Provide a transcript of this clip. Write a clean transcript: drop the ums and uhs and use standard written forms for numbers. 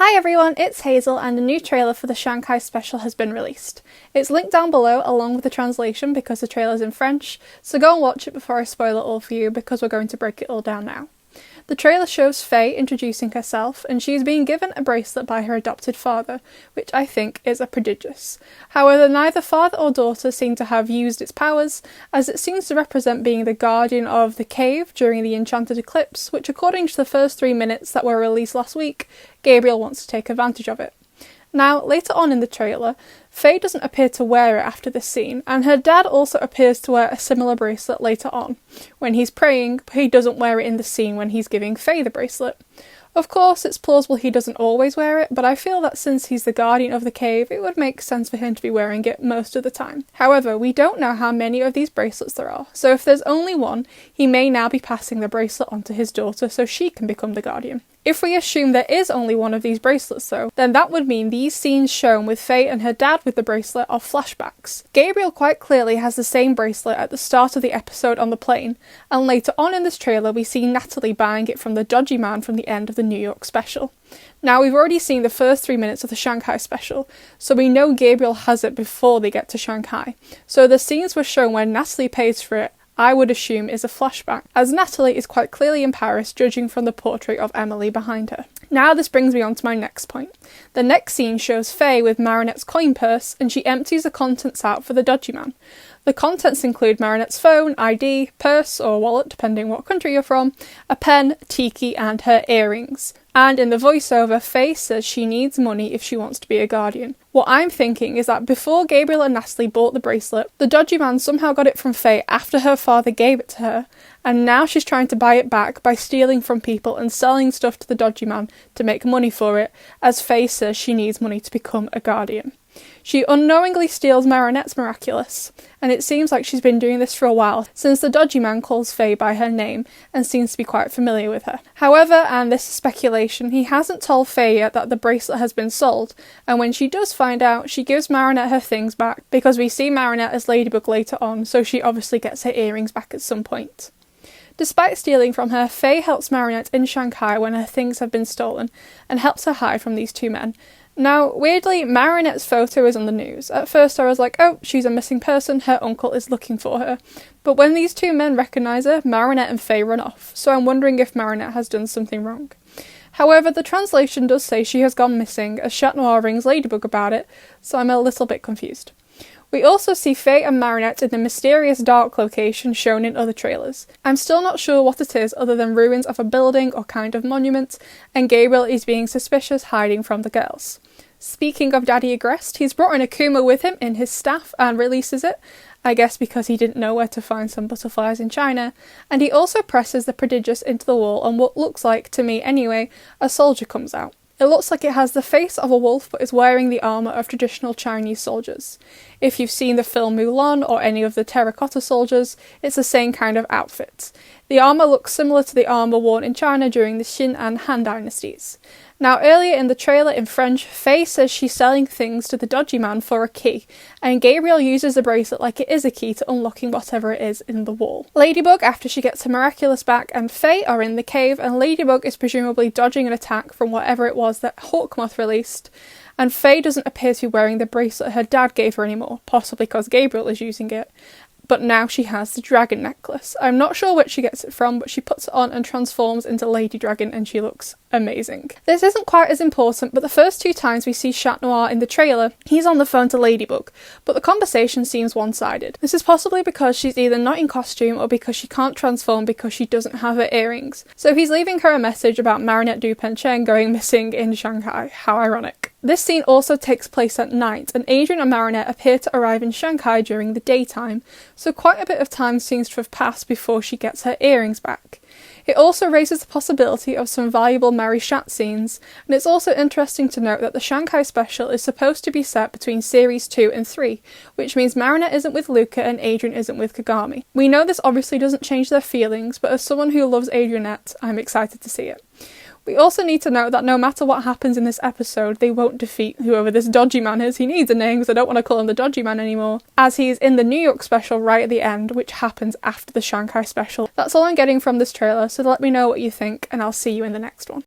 Hi everyone, it's Hazel and a new trailer for the Shanghai special has been released. It's linked down below along with the translation because the trailer's in French, so go and watch it before I spoil it all for you because we're going to break it all down now. The trailer shows Faye introducing herself and she's being given a bracelet by her adopted father, which I think is a prodigious. However, neither father or daughter seem to have used its powers, as it seems to represent being the guardian of the cave during the enchanted eclipse, which according to the first 3 minutes that were released last week, Gabriel wants to take advantage of it. Now, later on in the trailer, Faye doesn't appear to wear it after this scene, and her dad also appears to wear a similar bracelet later on, when he's praying, but he doesn't wear it in the scene when he's giving Faye the bracelet. Of course, it's plausible he doesn't always wear it, but I feel that since he's the guardian of the cave, it would make sense for him to be wearing it most of the time. However, we don't know how many of these bracelets there are, so if there's only one, he may now be passing the bracelet on to his daughter so she can become the guardian. If we assume there is only one of these bracelets though, then that would mean these scenes shown with Faye and her dad with the bracelet are flashbacks. Gabriel quite clearly has the same bracelet at the start of the episode on the plane, and later on in this trailer we see Natalie buying it from the dodgy man from the end of the New York special. Now, we've already seen the first 3 minutes of the Shanghai special, so we know Gabriel has it before they get to Shanghai. So the scenes were shown when Natalie pays for it, I would assume is a flashback, as Natalie is quite clearly in Paris judging from the portrait of Emily behind her. Now this brings me on to my next point. The next scene shows Faye with Marinette's coin purse and she empties the contents out for the dodgy man. The contents include Marinette's phone, ID, purse or wallet depending what country you're from, a pen, tiki and her earrings. And in the voiceover, Faye says she needs money if she wants to be a guardian. What I'm thinking is that before Gabriel and Natalie bought the bracelet, the dodgy man somehow got it from Faye after her father gave it to her, and now she's trying to buy it back by stealing from people and selling stuff to the dodgy man to make money for it, as Faye says she needs money to become a guardian. She unknowingly steals Marinette's Miraculous, and it seems like she's been doing this for a while, since the dodgy man calls Faye by her name and seems to be quite familiar with her. However, and this is speculation, he hasn't told Faye yet that the bracelet has been sold, and when she does find out, she gives Marinette her things back, because we see Marinette as Ladybug later on, so she obviously gets her earrings back at some point. Despite stealing from her, Faye helps Marinette in Shanghai when her things have been stolen, and helps her hide from these two men. Now, weirdly, Marinette's photo is on the news. At first I was like, oh, she's a missing person, her uncle is looking for her. But when these two men recognise her, Marinette and Faye run off, so I'm wondering if Marinette has done something wrong. However, the translation does say she has gone missing, as Noir rings Ladybug about it, so I'm a little bit confused. We also see Faye and Marinette in the mysterious dark location shown in other trailers. I'm still not sure what it is other than ruins of a building or kind of monument, and Gabriel is being suspicious hiding from the girls. Speaking of Daddy Agrest, he's brought an Akuma with him in his staff and releases it, I guess because he didn't know where to find some butterflies in China, and he also presses the prodigious into the wall and what looks like, to me anyway, a soldier comes out. It looks like it has the face of a wolf but is wearing the armour of traditional Chinese soldiers. If you've seen the film Mulan or any of the Terracotta soldiers, it's the same kind of outfit. The armour looks similar to the armour worn in China during the Qin and Han dynasties. Now, earlier in the trailer in French, Faye says she's selling things to the dodgy man for a key, and Gabriel uses the bracelet like it is a key to unlocking whatever it is in the wall. Ladybug, after she gets her Miraculous back, and Faye are in the cave, and Ladybug is presumably dodging an attack from whatever it was that Hawkmoth released, and Faye doesn't appear to be wearing the bracelet her dad gave her anymore, possibly because Gabriel is using it. But now she has the dragon necklace. I'm not sure where she gets it from, but she puts it on and transforms into Lady Dragon and she looks amazing. This isn't quite as important, but the first 2 times we see Noir in the trailer, he's on the phone to Ladybug, but the conversation seems one-sided. This is possibly because she's either not in costume or because she can't transform because she doesn't have her earrings. So he's leaving her a message about Marinette Dupenchen going missing in Shanghai. How ironic. This scene also takes place at night, and Adrien and Marinette appear to arrive in Shanghai during the daytime, so quite a bit of time seems to have passed before she gets her earrings back. It also raises the possibility of some valuable Mary Shat scenes, and it's also interesting to note that the Shanghai special is supposed to be set between series 2 and 3, which means Marinette isn't with Luca and Adrien isn't with Kagami. We know this obviously doesn't change their feelings, but as someone who loves Adriennette, I'm excited to see it. We also need to note that no matter what happens in this episode, they won't defeat whoever this dodgy man is. He needs a name because I don't want to call him the dodgy man anymore, as he is in the New York special right at the end, which happens after the Shanghai special. That's all I'm getting from this trailer, so let me know what you think, and I'll see you in the next one.